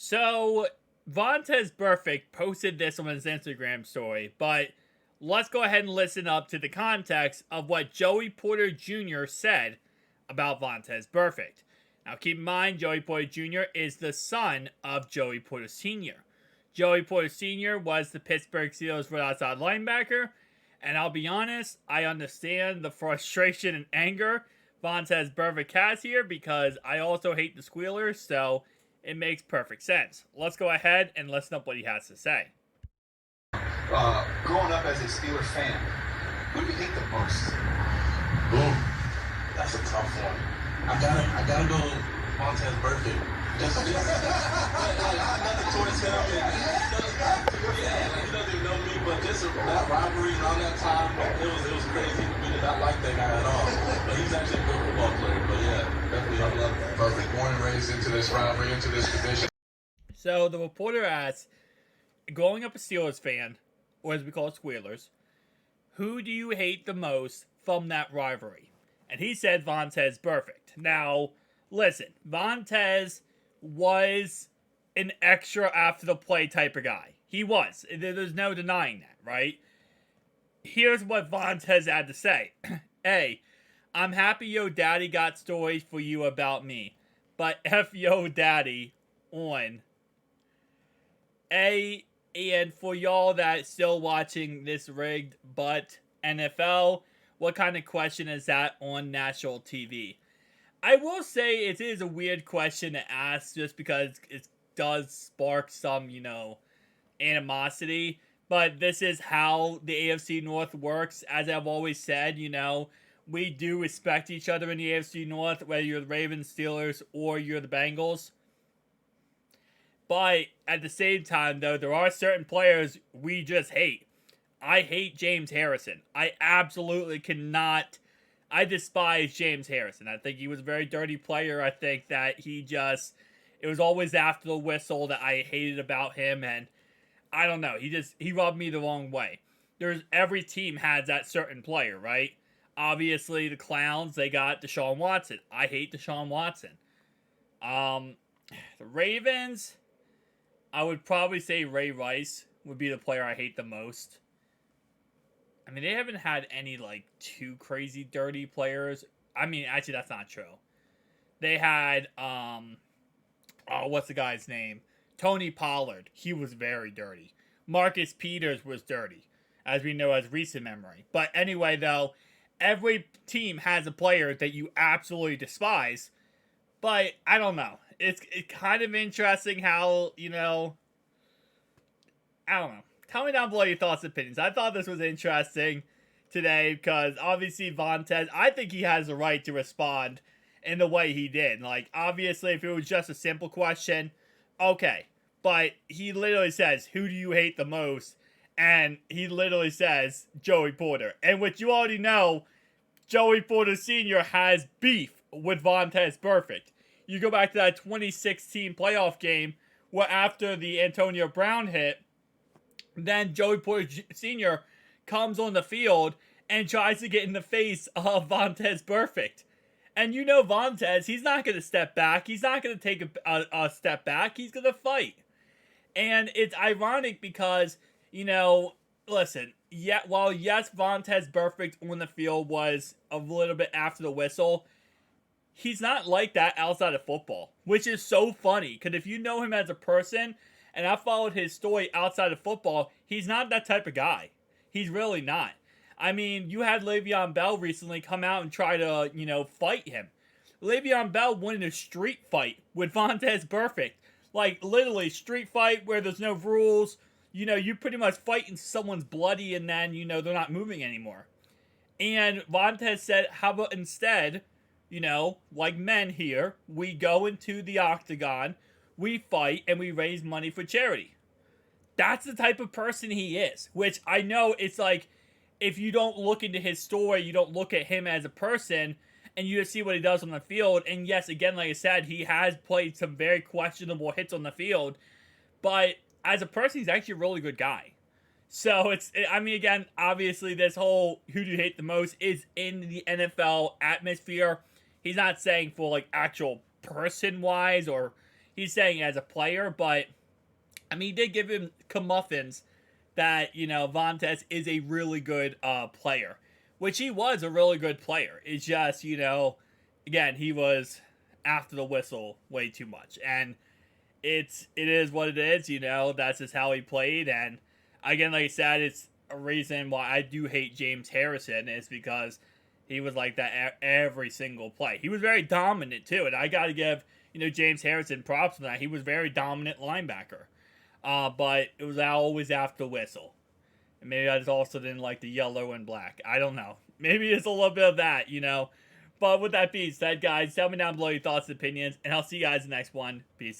So, Vontaze Burfict posted this on his Instagram story, but let's go ahead and listen up to the context of what Joey Porter Jr. said about Vontaze Burfict. Now, keep in mind, Joey Porter Jr. is the son of Joey Porter Sr. Joey Porter Sr. was the Pittsburgh Steelers' outside linebacker, and I'll be honest, I understand the frustration and anger Vontaze Burfict has here because I also hate the Squealers, so it makes perfect sense. Let's go ahead and listen up what he has to say. Growing up as a Steelers fan, who do you hate the most? Ooh, that's a tough one. I gotta go Montez Burfict. Nothing towards him. He doesn't even know me, but just that rivalry around that time, it was crazy. We did not like that guy at all. But he's actually a good football player. But yeah, definitely I love it. Burfict, born and raised into this rivalry, into this division. So the reporter asks, growing up a Steelers fan, or as we call it, Squealers, who do you hate the most from that rivalry? And he said Vontaze Burfict. Now, listen, Vontaze was an extra after the play type of guy. He was. There's no denying that, right? Here's what Vontaze had to say. A, I'm happy yo daddy got stories for you about me, but F yo daddy on. And for y'all that still watching this rigged but NFL, what kind of question is that on national TV? I will say it is a weird question to ask just because it does spark some, animosity. But this is how the AFC North works. As I've always said, we do respect each other in the AFC North, whether you're the Ravens, Steelers, or you're the Bengals. But at the same time, though, there are certain players we just hate. I hate James Harrison. I absolutely cannot. I despise James Harrison. I think he was a very dirty player. I think that it was always after the whistle that I hated about him. And I don't know. He rubbed me the wrong way. Every team has that certain player, right? Obviously, the Clowns, they got Deshaun Watson. I hate Deshaun Watson. The Ravens, I would probably say Ray Rice would be the player I hate the most. I mean, they haven't had any, too crazy dirty players. I mean, actually, that's not true. They had, what's the guy's name? Tony Pollard. He was very dirty. Marcus Peters was dirty, as we know as recent memory. But anyway, though, every team has a player that you absolutely despise. But, I don't know. It's kind of interesting how, I don't know. Tell me down below your thoughts and opinions. I thought this was interesting today because obviously Vontaze, I think he has the right to respond in the way he did. Obviously, if it was just a simple question, okay. But he literally says, who do you hate the most? And he literally says, Joey Porter. And which you already know, Joey Porter Sr. has beef with Vontaze Burfict. You go back to that 2016 playoff game where after the Antonio Brown hit, then Joey Porter Sr. comes on the field and tries to get in the face of Vontaze Burfict. And Vontaze, he's not going to step back. He's not going to take a step back. He's going to fight. And it's ironic because, listen, while yes, Vontaze Burfict on the field was a little bit after the whistle, he's not like that outside of football, which is so funny. Because if you know him as a person, and I followed his story outside of football, he's not that type of guy. He's really not. I mean, you had Le'Veon Bell recently come out and try to, fight him. Le'Veon Bell won in a street fight with Vontaze Burfict. Literally, street fight where there's no rules. You pretty much fighting someone's bloody and then, they're not moving anymore. And Vontaze said, how about instead, like men here, we go into the octagon, we fight, and we raise money for charity. That's the type of person he is. Which I know it's if you don't look into his story, you don't look at him as a person, and you just see what he does on the field. And yes, again, like I said, he has played some very questionable hits on the field. But as a person, he's actually a really good guy. So again, obviously this whole who do you hate the most is in the NFL atmosphere. He's not saying for actual person-wise or he's saying as a player, but I mean, he did give him comeuppance that, you know, Vontaze is a really good player, which he was a really good player. It's just, you know, again, he was after the whistle way too much, and it is what it is. You know, that's just how he played. And again, like I said, it's a reason why I do hate James Harrison is because he was like that every single play. He was very dominant too, and I got to give, you know, James Harrison props for that. He was very dominant linebacker, but it was always after the whistle. And maybe I just also didn't like the yellow and black. I don't know. Maybe it's a little bit of that, you know. But with that being said, guys, tell me down below your thoughts and opinions, and I'll see you guys in the next one. Peace.